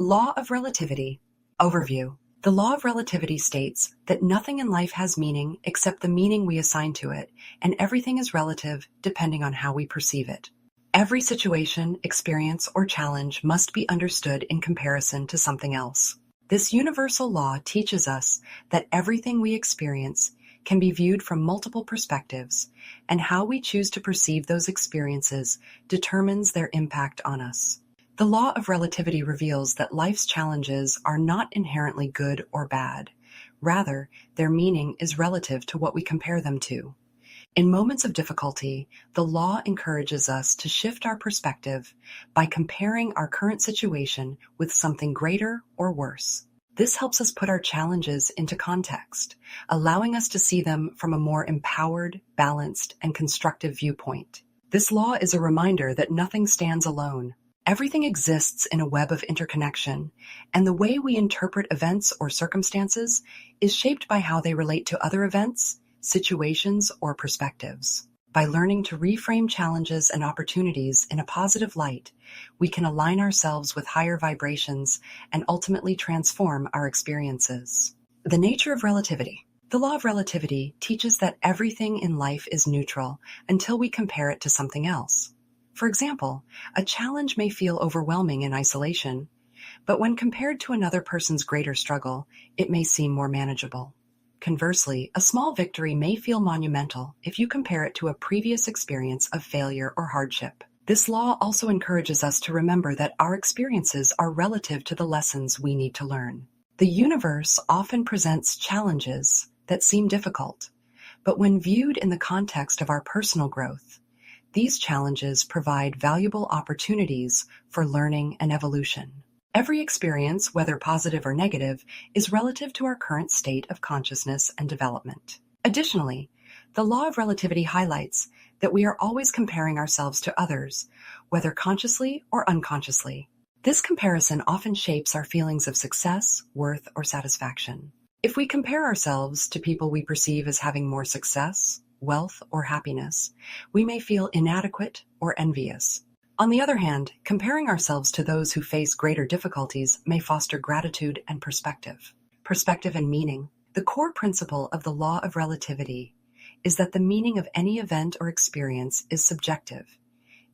Law of Relativity. Overview. The Law of Relativity states that nothing in life has meaning except the meaning we assign to it, and everything is relative depending on how we perceive it. Every situation, experience, or challenge must be understood in comparison to something else. This universal law teaches us that everything we experience can be viewed from multiple perspectives, and how we choose to perceive those experiences determines their impact on us. The law of relativity reveals that life's challenges are not inherently good or bad. Rather, their meaning is relative to what we compare them to. In moments of difficulty, the law encourages us to shift our perspective by comparing our current situation with something greater or worse. This helps us put our challenges into context, allowing us to see them from a more empowered, balanced, and constructive viewpoint. This law is a reminder that nothing stands alone. Everything exists in a web of interconnection, and the way we interpret events or circumstances is shaped by how they relate to other events, situations, or perspectives. By learning to reframe challenges and opportunities in a positive light, we can align ourselves with higher vibrations and ultimately transform our experiences. The nature of relativity. The law of relativity teaches that everything in life is neutral until we compare it to something else. For example, a challenge may feel overwhelming in isolation, but when compared to another person's greater struggle, it may seem more manageable. Conversely, a small victory may feel monumental if you compare it to a previous experience of failure or hardship. This law also encourages us to remember that our experiences are relative to the lessons we need to learn. The universe often presents challenges that seem difficult, but when viewed in the context of our personal growth, these challenges provide valuable opportunities for learning and evolution. Every experience, whether positive or negative, is relative to our current state of consciousness and development. Additionally, the law of relativity highlights that we are always comparing ourselves to others, whether consciously or unconsciously. This comparison often shapes our feelings of success, worth, or satisfaction. If we compare ourselves to people we perceive as having more success, wealth, or happiness, we may feel inadequate or envious. On the other hand, comparing ourselves to those who face greater difficulties may foster gratitude and perspective. Perspective and meaning. The core principle of the law of relativity is that the meaning of any event or experience is subjective.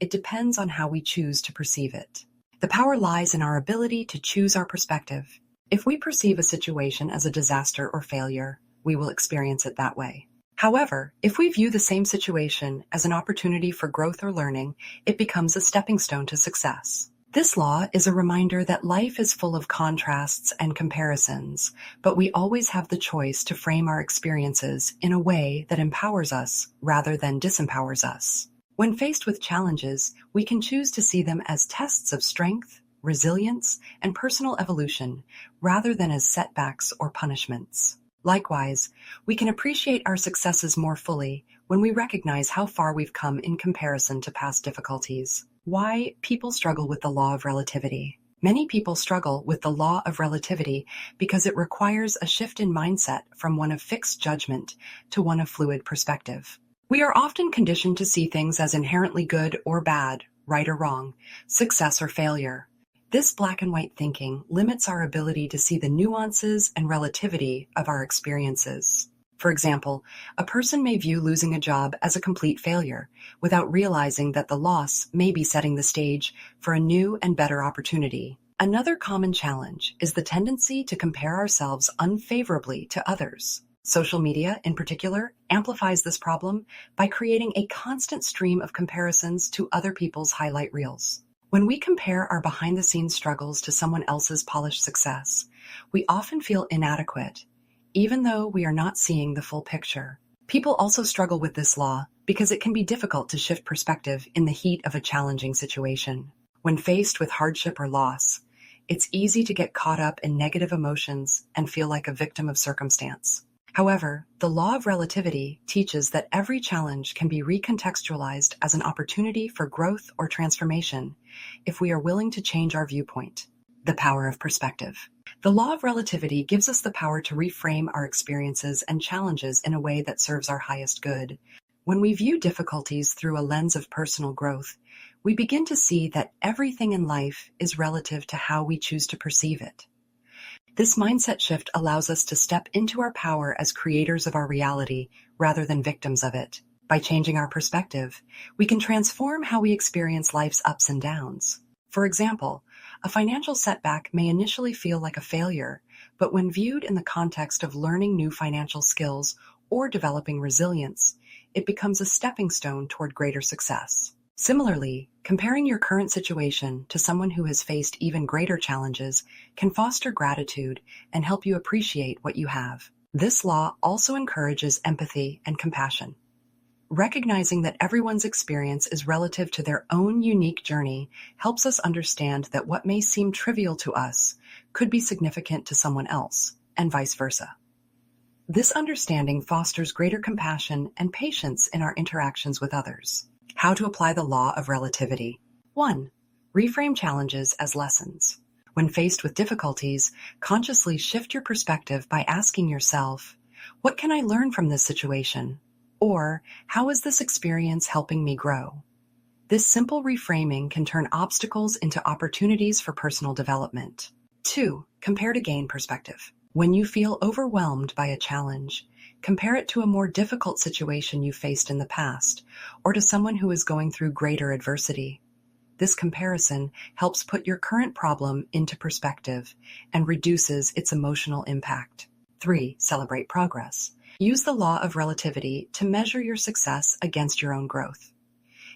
It depends on how we choose to perceive it. The power lies in our ability to choose our perspective. If we perceive a situation as a disaster or failure, we will experience it that way. However, if we view the same situation as an opportunity for growth or learning, it becomes a stepping stone to success. This law is a reminder that life is full of contrasts and comparisons, but we always have the choice to frame our experiences in a way that empowers us rather than disempowers us. When faced with challenges, we can choose to see them as tests of strength, resilience, and personal evolution, rather than as setbacks or punishments. Likewise, we can appreciate our successes more fully when we recognize how far we've come in comparison to past difficulties. Why people struggle with the law of relativity. Many people struggle with the law of relativity because it requires a shift in mindset from one of fixed judgment to one of fluid perspective. We are often conditioned to see things as inherently good or bad, right or wrong, success or failure. This black and white thinking limits our ability to see the nuances and relativity of our experiences. For example, a person may view losing a job as a complete failure, without realizing that the loss may be setting the stage for a new and better opportunity. Another common challenge is the tendency to compare ourselves unfavorably to others. Social media, in particular, amplifies this problem by creating a constant stream of comparisons to other people's highlight reels. When we compare our behind-the-scenes struggles to someone else's polished success, we often feel inadequate, even though we are not seeing the full picture. People also struggle with this law because it can be difficult to shift perspective in the heat of a challenging situation. When faced with hardship or loss, it's easy to get caught up in negative emotions and feel like a victim of circumstance. However, the law of relativity teaches that every challenge can be recontextualized as an opportunity for growth or transformation if we are willing to change our viewpoint. The power of perspective. The law of relativity gives us the power to reframe our experiences and challenges in a way that serves our highest good. When we view difficulties through a lens of personal growth, we begin to see that everything in life is relative to how we choose to perceive it. This mindset shift allows us to step into our power as creators of our reality rather than victims of it. By changing our perspective, we can transform how we experience life's ups and downs. For example, a financial setback may initially feel like a failure, but when viewed in the context of learning new financial skills or developing resilience, it becomes a stepping stone toward greater success. Similarly, comparing your current situation to someone who has faced even greater challenges can foster gratitude and help you appreciate what you have. This law also encourages empathy and compassion. Recognizing that everyone's experience is relative to their own unique journey helps us understand that what may seem trivial to us could be significant to someone else, and vice versa. This understanding fosters greater compassion and patience in our interactions with others. How to apply the law of relativity. 1. Reframe challenges as lessons. When faced with difficulties, consciously shift your perspective by asking yourself, what can I learn from this situation? Or, how is this experience helping me grow? This simple reframing can turn obstacles into opportunities for personal development. 2. Compare to gain perspective. When you feel overwhelmed by a challenge, compare it to a more difficult situation you faced in the past, or to someone who is going through greater adversity. This comparison helps put your current problem into perspective and reduces its emotional impact. 3. Celebrate progress. Use the law of relativity to measure your success against your own growth.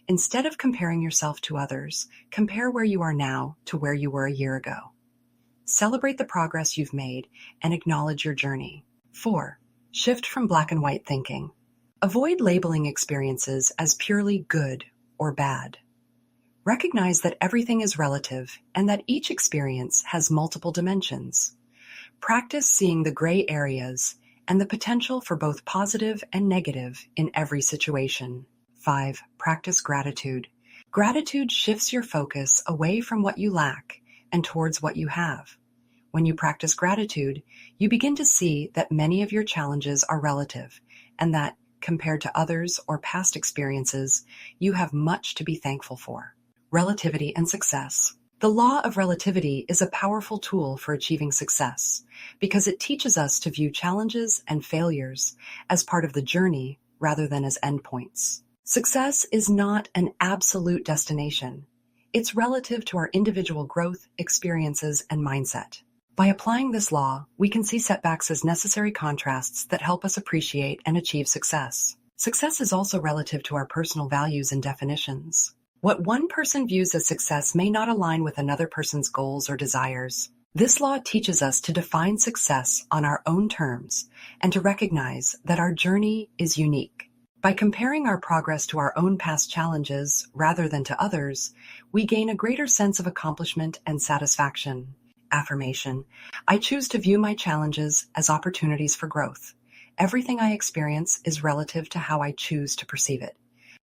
Instead of comparing yourself to others, compare where you are now to where you were a year ago. Celebrate the progress you've made and acknowledge your journey. 4. Shift from black and white thinking. Avoid labeling experiences as purely good or bad. Recognize that everything is relative and that each experience has multiple dimensions. Practice seeing the gray areas and the potential for both positive and negative in every situation. 5. Practice gratitude. Gratitude shifts your focus away from what you lack and towards what you have. When you practice gratitude, you begin to see that many of your challenges are relative and that, compared to others or past experiences, you have much to be thankful for. Relativity and success. The law of relativity is a powerful tool for achieving success because it teaches us to view challenges and failures as part of the journey rather than as endpoints. Success is not an absolute destination. It's relative to our individual growth, experiences, and mindset. By applying this law, we can see setbacks as necessary contrasts that help us appreciate and achieve success. Success is also relative to our personal values and definitions. What one person views as success may not align with another person's goals or desires. This law teaches us to define success on our own terms and to recognize that our journey is unique. By comparing our progress to our own past challenges rather than to others, we gain a greater sense of accomplishment and satisfaction. Affirmation. I choose to view my challenges as opportunities for growth. Everything I experience is relative to how I choose to perceive it.